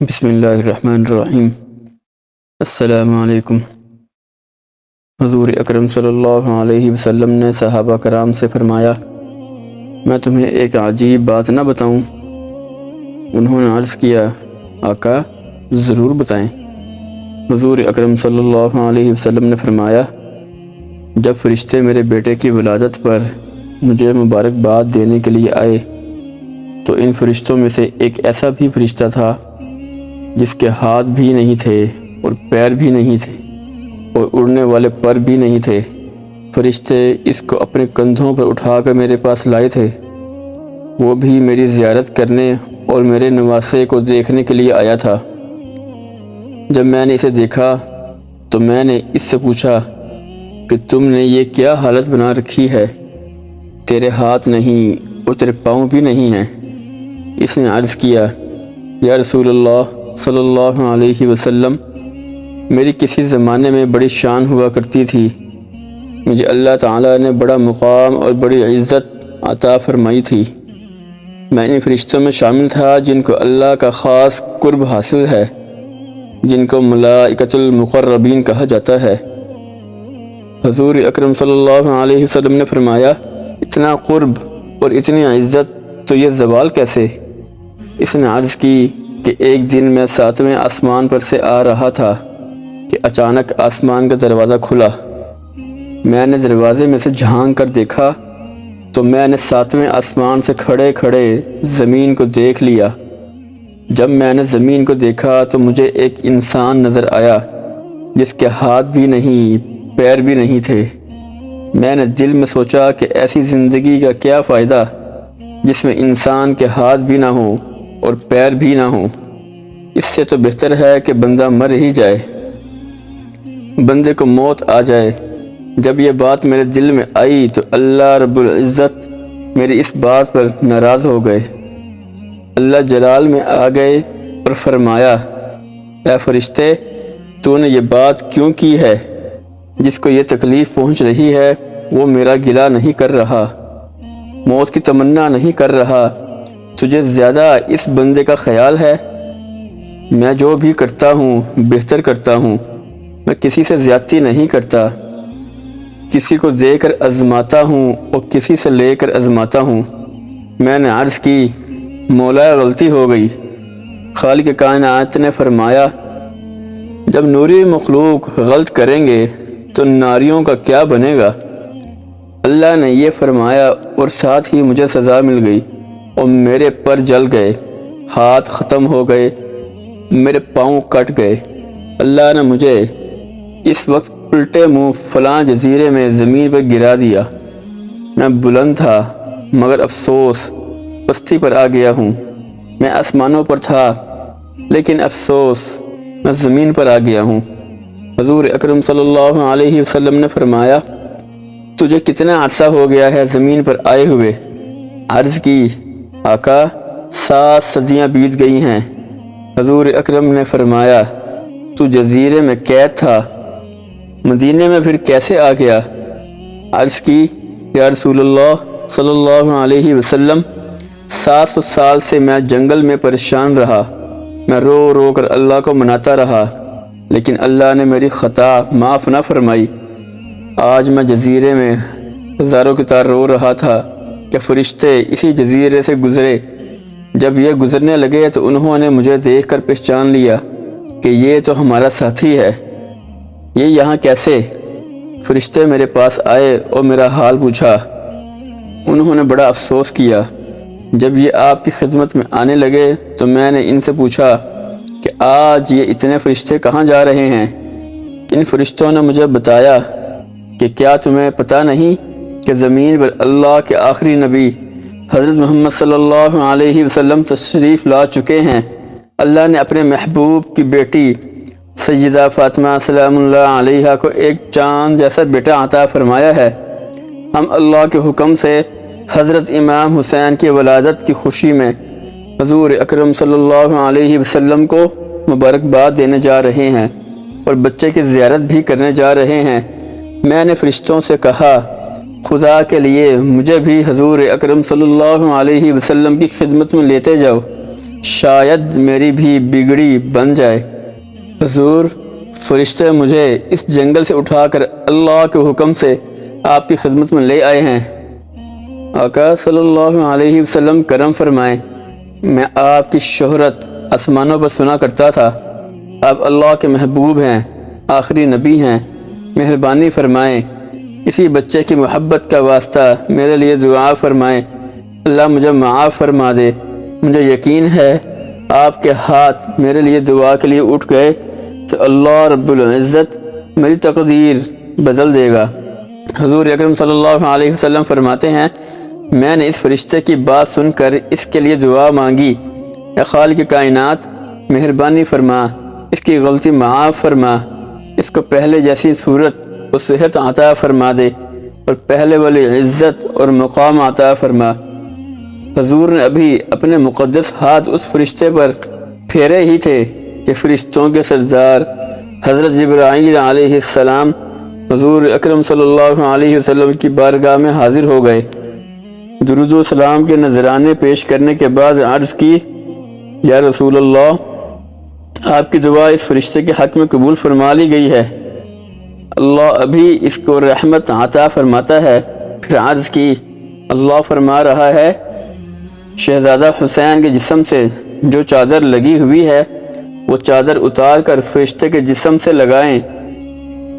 بسم اللہ الرحمن الرحیم۔ السلام علیکم۔ حضور اکرم صلی اللہ علیہ وسلم نے صحابہ کرام سے فرمایا، میں تمہیں ایک عجیب بات نہ بتاؤں؟ انہوں نے عرض کیا، آقا ضرور بتائیں۔ حضور اکرم صلی اللہ علیہ وسلم نے فرمایا، جب فرشتے میرے بیٹے کی ولادت پر مجھے مبارکباد دینے کے لیے آئے تو ان فرشتوں میں سے ایک ایسا بھی فرشتہ تھا جس کے ہاتھ بھی نہیں تھے اور پیر بھی نہیں تھے اور اڑنے والے پر بھی نہیں تھے۔ فرشتے اس کو اپنے کندھوں پر اٹھا کر میرے پاس لائے تھے۔ وہ بھی میری زیارت کرنے اور میرے نواسے کو دیکھنے کے لیے آیا تھا۔ جب میں نے اسے دیکھا تو میں نے اس سے پوچھا کہ تم نے یہ کیا حالت بنا رکھی ہے؟ تیرے ہاتھ نہیں اور تیرے پاؤں بھی نہیں ہیں۔ اس نے عرض کیا، یا رسول اللہ صلی اللہ علیہ وسلم، میری کسی زمانے میں بڑی شان ہوا کرتی تھی، مجھے اللہ تعالیٰ نے بڑا مقام اور بڑی عزت عطا فرمائی تھی۔ میں ان فرشتوں میں شامل تھا جن کو اللہ کا خاص قرب حاصل ہے، جن کو ملائکۃ المقربین کہا جاتا ہے۔ حضور اکرم صلی اللہ علیہ وسلم نے فرمایا، اتنا قرب اور اتنی عزت تو یہ زوال کیسے؟ اس نے عرض کی کہ ایک دن میں 7ویں آسمان پر سے آ رہا تھا کہ اچانک آسمان کا دروازہ کھلا۔ میں نے دروازے میں سے جھانک کر دیکھا تو میں نے 7ویں آسمان سے کھڑے کھڑے زمین کو دیکھ لیا۔ جب میں نے زمین کو دیکھا تو مجھے ایک انسان نظر آیا جس کے ہاتھ بھی نہیں پیر بھی نہیں تھے۔ میں نے دل میں سوچا کہ ایسی زندگی کا کیا فائدہ جس میں انسان کے ہاتھ بھی نہ ہوں اور پیر بھی نہ ہوں۔ اس سے تو بہتر ہے کہ بندہ مر ہی جائے، بندے کو موت آ جائے۔ جب یہ بات میرے دل میں آئی تو اللہ رب العزت میری اس بات پر ناراض ہو گئے۔ اللہ جلال میں آ گئے اور فرمایا، اے فرشتے، تو نے یہ بات کیوں کی ہے؟ جس کو یہ تکلیف پہنچ رہی ہے وہ میرا گلہ نہیں کر رہا، موت کی تمنا نہیں کر رہا، تجھے زیادہ اس بندے کا خیال ہے؟ میں جو بھی کرتا ہوں بہتر کرتا ہوں، میں کسی سے زیادتی نہیں کرتا، کسی کو دے کر آزماتا ہوں اور کسی سے لے کر آزماتا ہوں۔ میں نے عرض کی، مولا غلطی ہو گئی۔ خالق کائنات نے فرمایا، جب نوری مخلوق غلط کریں گے تو ناریوں کا کیا بنے گا؟ اللہ نے یہ فرمایا اور ساتھ ہی مجھے سزا مل گئی اور میرے پر جل گئے، ہاتھ ختم ہو گئے، میرے پاؤں کٹ گئے۔ اللہ نے مجھے اس وقت الٹے منہ فلاں جزیرے میں زمین پر گرا دیا۔ میں بلند تھا مگر افسوس پستی پر آ گیا ہوں۔ میں آسمانوں پر تھا لیکن افسوس میں زمین پر آ گیا ہوں۔ حضور اکرم صلی اللہ علیہ وسلم نے فرمایا، تجھے کتنا عرصہ ہو گیا ہے زمین پر آئے ہوئے؟ عرض کی، آقا 7 صدیاں بیت گئی ہیں۔ حضور اکرم نے فرمایا، تو جزیرے میں قید تھا، مدینے میں پھر کیسے آ گیا؟ عرض کی، یا رسول اللہ صلی اللہ علیہ وسلم، 700 سال سے میں جنگل میں پریشان رہا، میں رو رو کر اللہ کو مناتا رہا لیکن اللہ نے میری خطا معاف نہ فرمائی۔ آج میں جزیرے میں ہزاروں کی طرح رو رہا تھا کہ فرشتے اسی جزیرے سے گزرے۔ جب یہ گزرنے لگے تو انہوں نے مجھے دیکھ کر پہچان لیا کہ یہ تو ہمارا ساتھی ہے، یہ یہاں کیسے؟ فرشتے میرے پاس آئے اور میرا حال پوچھا۔ انہوں نے بڑا افسوس کیا۔ جب یہ آپ کی خدمت میں آنے لگے تو میں نے ان سے پوچھا کہ آج یہ اتنے فرشتے کہاں جا رہے ہیں؟ ان فرشتوں نے مجھے بتایا کہ کیا تمہیں پتہ نہیں کہ زمین پر اللہ کے آخری نبی حضرت محمد صلی اللہ علیہ وسلم تشریف لا چکے ہیں۔ اللہ نے اپنے محبوب کی بیٹی سیدہ فاطمہ سلام اللہ علیہا کو ایک چاند جیسا بیٹا عطا فرمایا ہے۔ ہم اللہ کے حکم سے حضرت امام حسین کی ولادت کی خوشی میں حضور اکرم صلی اللہ علیہ وسلم کو مبارکباد دینے جا رہے ہیں اور بچے کی زیارت بھی کرنے جا رہے ہیں۔ میں نے فرشتوں سے کہا، خدا کے لیے مجھے بھی حضور اکرم صلی اللہ علیہ وسلم کی خدمت میں لیتے جاؤ۔ شاید میری بھی بگڑی بن جائے۔ حضور، فرشتے مجھے اس جنگل سے اٹھا کر اللہ کے حکم سے آپ کی خدمت میں لے آئے ہیں۔ آقا صلی اللہ علیہ وسلم کرم فرمائیں، میں آپ کی شہرت آسمانوں پر سنا کرتا تھا۔ آپ اللہ کے محبوب ہیں، آخری نبی ہیں، مہربانی فرمائیں اسی بچے کی محبت کا واسطہ میرے لیے دعا فرمائیں، اللہ مجھے معاف فرما دے۔ مجھے یقین ہے آپ کے ہاتھ میرے لیے دعا کے لیے اٹھ گئے تو اللہ رب العزت میری تقدیر بدل دے گا۔ حضور اکرم صلی اللہ علیہ وسلم فرماتے ہیں، میں نے اس فرشتے کی بات سن کر اس کے لیے دعا مانگی، اے خالق کائنات مہربانی فرما، اس کی غلطی معاف فرما، اس کو پہلے جیسی صورت و صحت عطا فرما دے اور پہلے والی عزت اور مقام عطا فرما۔ حضور نے ابھی اپنے مقدس ہاتھ اس فرشتے پر پھیرے ہی تھے کہ فرشتوں کے سردار حضرت جبرائیل علیہ السلام حضور اکرم صلی اللہ علیہ وسلم کی بارگاہ میں حاضر ہو گئے۔ درود و سلام کے نذرانے پیش کرنے کے بعد عرض کی، یا رسول اللہ، آپ کی دعا اس فرشتے کے حق میں قبول فرما لی گئی ہے، اللہ ابھی اس کو رحمت عطا فرماتا ہے۔ پھر عرض کی، اللہ فرما رہا ہے شہزادہ حسین کے جسم سے جو چادر لگی ہوئی ہے وہ چادر اتار کر فرشتے کے جسم سے لگائیں۔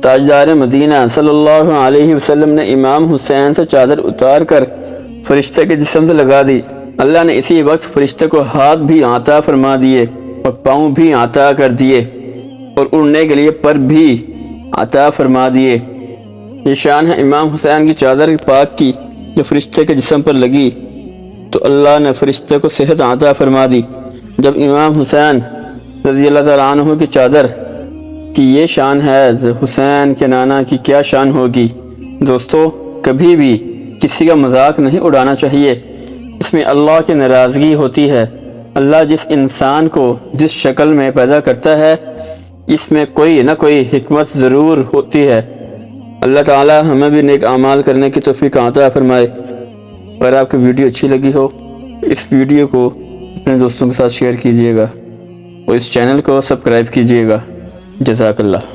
تاجدار مدینہ صلی اللہ علیہ وسلم نے امام حسین سے چادر اتار کر فرشتے کے جسم سے لگا دی۔ اللہ نے اسی وقت فرشتے کو ہاتھ بھی عطا فرما دیے اور پاؤں بھی عطا کر دیے اور اڑنے کے لیے پر بھی عطا فرما دیے۔ یہ شان ہے امام حسین کی چادر پاک کی جو فرشتے کے جسم پر لگی تو اللہ نے فرشتے کو صحت عطا فرما دی۔ جب امام حسین رضی اللہ تعالیٰ عنہ کی چادر کی یہ شان ہے، حسین کے نانا کی کیا شان ہوگی۔ دوستو، کبھی بھی کسی کا مذاق نہیں اڑانا چاہیے، اس میں اللہ کی ناراضگی ہوتی ہے۔ اللہ جس انسان کو جس شکل میں پیدا کرتا ہے اس میں کوئی نہ کوئی حکمت ضرور ہوتی ہے۔ اللہ تعالیٰ ہمیں بھی نیک اعمال کرنے کی توفیق عطا فرمائے۔ اگر آپ کو ویڈیو اچھی لگی ہو اس ویڈیو کو اپنے دوستوں کے ساتھ شیئر کیجیے گا اور اس چینل کو سبسکرائب کیجیے گا۔ جزاک اللہ۔